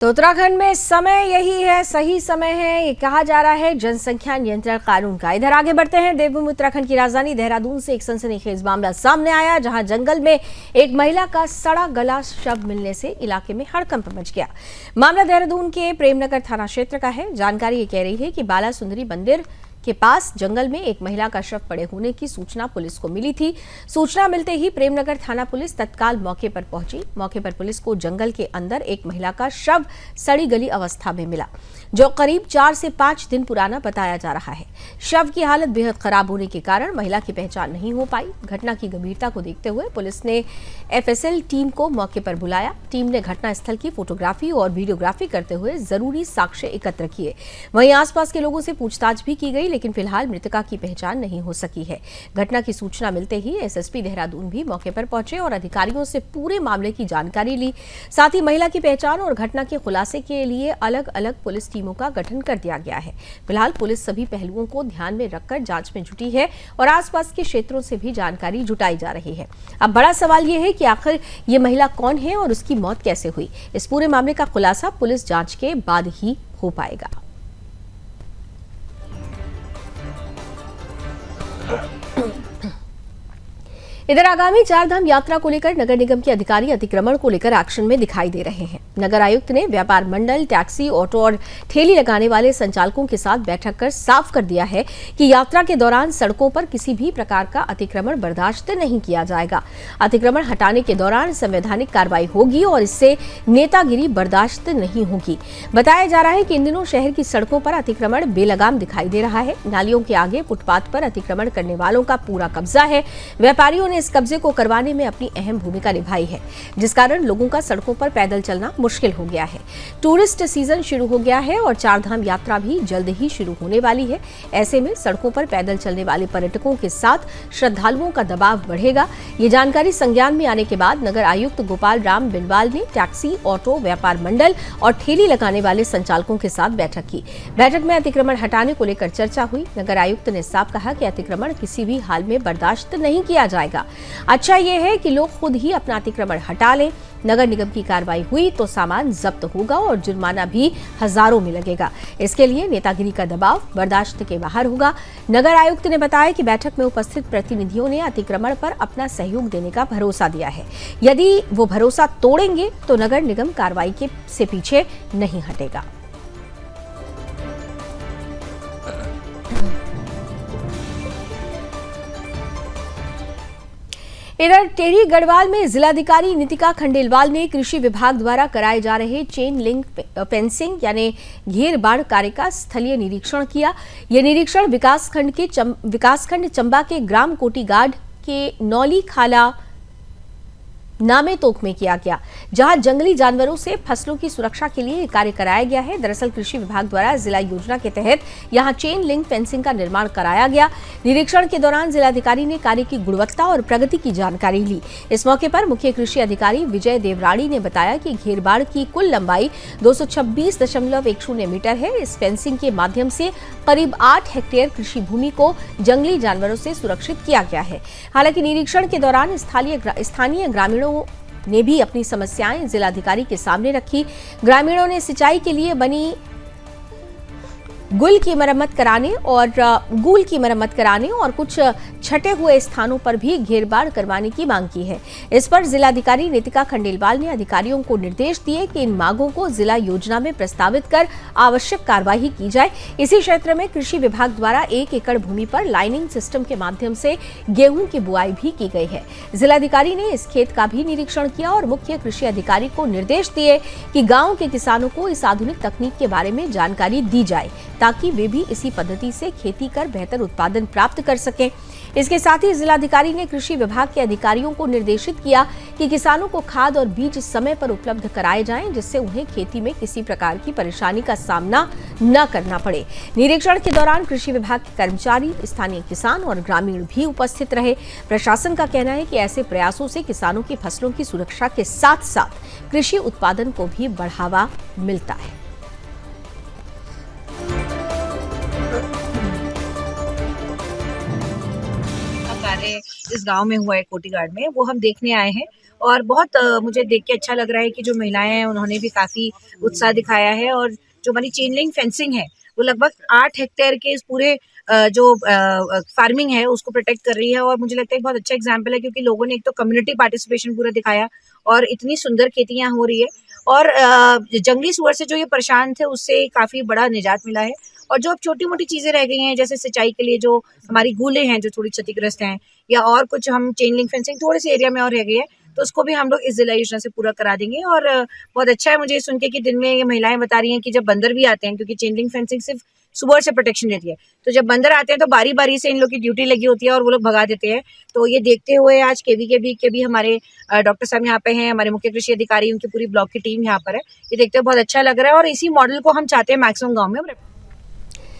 तो उत्तराखंड में समय यही है, सही समय है, ये कहा जा रहा है जनसंख्या नियंत्रण कानून का। इधर आगे बढ़ते हैं। देवभूमि उत्तराखंड की राजधानी देहरादून से एक सनसनीखेज मामला सामने आया, जहां जंगल में एक महिला का सड़ा गला शव मिलने से इलाके में हड़कंप मच गया। मामला देहरादून के प्रेमनगर थाना क्षेत्र का है। जानकारी ये कह रही है कि बाला सुंदरी मंदिर के पास जंगल में एक महिला का शव पड़े होने की सूचना पुलिस को मिली थी। सूचना मिलते ही प्रेमनगर थाना पुलिस तत्काल मौके पर पहुंची। मौके पर पुलिस को जंगल के अंदर एक महिला का शव सड़ी गली अवस्था में मिला, जो करीब 4 से 5 दिन पुराना बताया जा रहा है। शव की हालत बेहद खराब होने के कारण महिला की पहचान नहीं हो पाई। घटना की गंभीरता को देखते हुए पुलिस ने एफएसएल टीम को मौके पर बुलाया। टीम ने घटनास्थल की फोटोग्राफी और वीडियोग्राफी करते हुए जरूरी साक्ष्य एकत्र किए। वहीं आसपास के लोगों से पूछताछ भी की गई, लेकिन फिलहाल मृतका की पहचान नहीं हो सकी है। घटना की सूचना मिलते ही एसएसपी देहरादून भी मौके पर पहुंचे और अधिकारियों से पूरे मामले की जानकारी ली। साथ ही महिला की पहचान और घटना के खुलासे के लिए अलग अलग पुलिस टीमों का गठन कर दिया गया है। फिलहाल पुलिस सभी पहलुओं को ध्यान में रखकर जांच में जुटी है और आसपास के क्षेत्रों से भी जानकारी जुटाई जा रही है। अब बड़ा सवाल यह है कि आखिर ये महिला कौन है और उसकी मौत कैसे हुई। इस पूरे मामले का खुलासा पुलिस जांच के बाद ही हो पाएगा। इधर आगामी 4 धाम यात्रा को लेकर नगर निगम के अधिकारी अतिक्रमण को लेकर एक्शन में दिखाई दे रहे हैं। नगर आयुक्त ने व्यापार मंडल, टैक्सी, ऑटो और ठेली लगाने वाले संचालकों के साथ बैठक कर साफ कर दिया है कि यात्रा के दौरान सड़कों पर किसी भी प्रकार का अतिक्रमण बर्दाश्त नहीं किया जाएगा। अतिक्रमण हटाने के दौरान संवैधानिक कार्रवाई होगी और इससे नेतागिरी बर्दाश्त नहीं होगी। बताया जा रहा है कि इन दिनों शहर की सड़कों पर अतिक्रमण बेलगाम दिखाई दे रहा है। नालियों के आगे फुटपाथ पर अतिक्रमण करने वालों का पूरा कब्जा है। व्यापारियों ने इस कब्जे को करवाने में अपनी अहम भूमिका निभाई है, जिस कारण लोगों का सड़कों पर पैदल चलना मुश्किल हो गया है। टूरिस्ट सीजन शुरू हो गया है और 4 धाम यात्रा भी जल्द ही शुरू होने वाली है। ऐसे में सड़कों पर पैदल चलने वाले पर्यटकों के साथ श्रद्धालुओं का दबाव बढ़ेगा। ये जानकारी संज्ञान में आने के बाद नगर आयुक्त गोपाल राम बिनवाल ने टैक्सी, ऑटो, व्यापार मंडल और ठेली लगाने वाले संचालकों के साथ बैठक की। बैठक में अतिक्रमण हटाने को लेकर चर्चा हुई। नगर आयुक्त ने साफ कहा कि अतिक्रमण किसी भी हाल में बर्दाश्त नहीं किया जाएगा। अच्छा यह है कि लोग खुद ही अपना अतिक्रमण हटा लें। नगर निगम की कार्रवाई हुई तो सामान जब्त होगा और जुर्माना भी हजारों में लगेगा। इसके लिए नेतागिरी का दबाव बर्दाश्त के बाहर होगा। नगर आयुक्त ने बताया कि बैठक में उपस्थित प्रतिनिधियों ने अतिक्रमण पर अपना सहयोग देने का भरोसा दिया है। यदि वो भरोसा तोड़ेंगे तो नगर निगम कार्रवाई से पीछे नहीं हटेगा। इधर टेढ़ी गढ़वाल में जिलाधिकारी नितिका खंडेलवाल ने कृषि विभाग द्वारा कराए जा रहे चेन लिंक फेंसिंग यानी घेर बाढ़ कार्य का स्थलीय निरीक्षण किया। यह निरीक्षण विकासखंड चंबा के ग्राम कोटीगाड के नौली खाला नामे तोक में किया गया, जहां जंगली जानवरों से फसलों की सुरक्षा के लिए कार्य कराया गया है। दरअसल कृषि विभाग द्वारा जिला योजना के तहत यहां चेन लिंक फेंसिंग का निर्माण कराया गया। निरीक्षण के दौरान जिलाधिकारी ने कार्य की गुणवत्ता और प्रगति की जानकारी ली। इस मौके पर मुख्य कृषि अधिकारी विजय देवराड़ी ने बताया कि घेरबाड़ की कुल लंबाई 226.10 मीटर है। इस फेंसिंग के माध्यम से करीब 8 हेक्टेयर कृषि भूमि को जंगली जानवरों से सुरक्षित किया गया है। हालांकि निरीक्षण के दौरान स्थानीय ग्रामीणों ने भी अपनी समस्याएं जिलाधिकारी के सामने रखी। ग्रामीणों ने सिंचाई के लिए बनी गुल की मरम्मत कराने और कुछ छटे हुए स्थानों पर भी घेरबाड़ करवाने की मांग की है। इस पर जिलाधिकारी नितिका खंडेलवाल ने अधिकारियों को निर्देश दिए कि इन मांगों को जिला योजना में प्रस्तावित कर आवश्यक कार्यवाही की जाए। इसी क्षेत्र में कृषि विभाग द्वारा 1 एकड़ भूमि पर लाइनिंग सिस्टम के माध्यम से गेहूं की बुआई भी की गई है। जिलाधिकारी ने इस खेत का भी निरीक्षण किया और मुख्य कृषि अधिकारी को निर्देश दिए कि गाँव के किसानों को इस आधुनिक तकनीक के बारे में जानकारी दी जाए, ताकि वे भी इसी पद्धति से खेती कर बेहतर उत्पादन प्राप्त कर सकें। इसके साथ ही जिलाधिकारी ने कृषि विभाग के अधिकारियों को निर्देशित किया कि किसानों को खाद और बीज समय पर उपलब्ध कराए जाएं, जिससे उन्हें खेती में किसी प्रकार की परेशानी का सामना न करना पड़े। निरीक्षण के दौरान कृषि विभाग के कर्मचारी, स्थानीय किसान और ग्रामीण भी उपस्थित रहे। प्रशासन का कहना है कि ऐसे प्रयासों से किसानों की फसलों की सुरक्षा के साथ साथ कृषि उत्पादन को भी बढ़ावा मिलता है। कार्य इस गांव में हुआ है कोटीगाड में, वो हम देखने आए हैं और बहुत मुझे देख के अच्छा लग रहा है कि जो महिलाएं हैं उन्होंने भी काफ़ी उत्साह दिखाया है। और जो हमारी चेन लिंक फेंसिंग है वो लगभग 8 हेक्टेयर के इस पूरे जो फार्मिंग है उसको प्रोटेक्ट कर रही है। और मुझे लगता है बहुत अच्छा एग्जाम्पल है, क्योंकि लोगों ने एक तो कम्युनिटी पार्टिसिपेशन पूरा दिखाया और इतनी सुंदर खेतियां हो रही है। और जंगली सुअर से जो ये परेशान थे उससे काफ़ी बड़ा निजात मिला है। और जो अब छोटी मोटी चीज़ें रह गई हैं, जैसे सिंचाई के लिए जो हमारी गूले हैं जो थोड़ी क्षतिग्रस्त हैं, या और कुछ हम चेन लिंक फेंसिंग थोड़े से एरिया में और रह गई है, तो उसको भी हम लोग इस जिला योजना से पूरा करा देंगे। और बहुत अच्छा है मुझे सुन के कि दिन में ये महिलाएं बता रही हैं कि जब बंदर भी आते हैं, क्योंकि चेन लिंक फेंसिंग सिर्फ सुअर से प्रोटेक्शन देती है, तो जब बंदर आते हैं तो बारी बारी से इन लोग की ड्यूटी लगी होती है और वो लोग भगा देते हैं। तो ये देखते हुए आज केवी के भी हमारे डॉक्टर साहब यहाँ पे हैं, हमारे मुख्य कृषि अधिकारी, उनकी पूरी ब्लॉक की टीम यहाँ पर है। ये देखते हुए बहुत अच्छा लग रहा है और इसी मॉडल को हम चाहते हैं मैक्सिमम गाँव में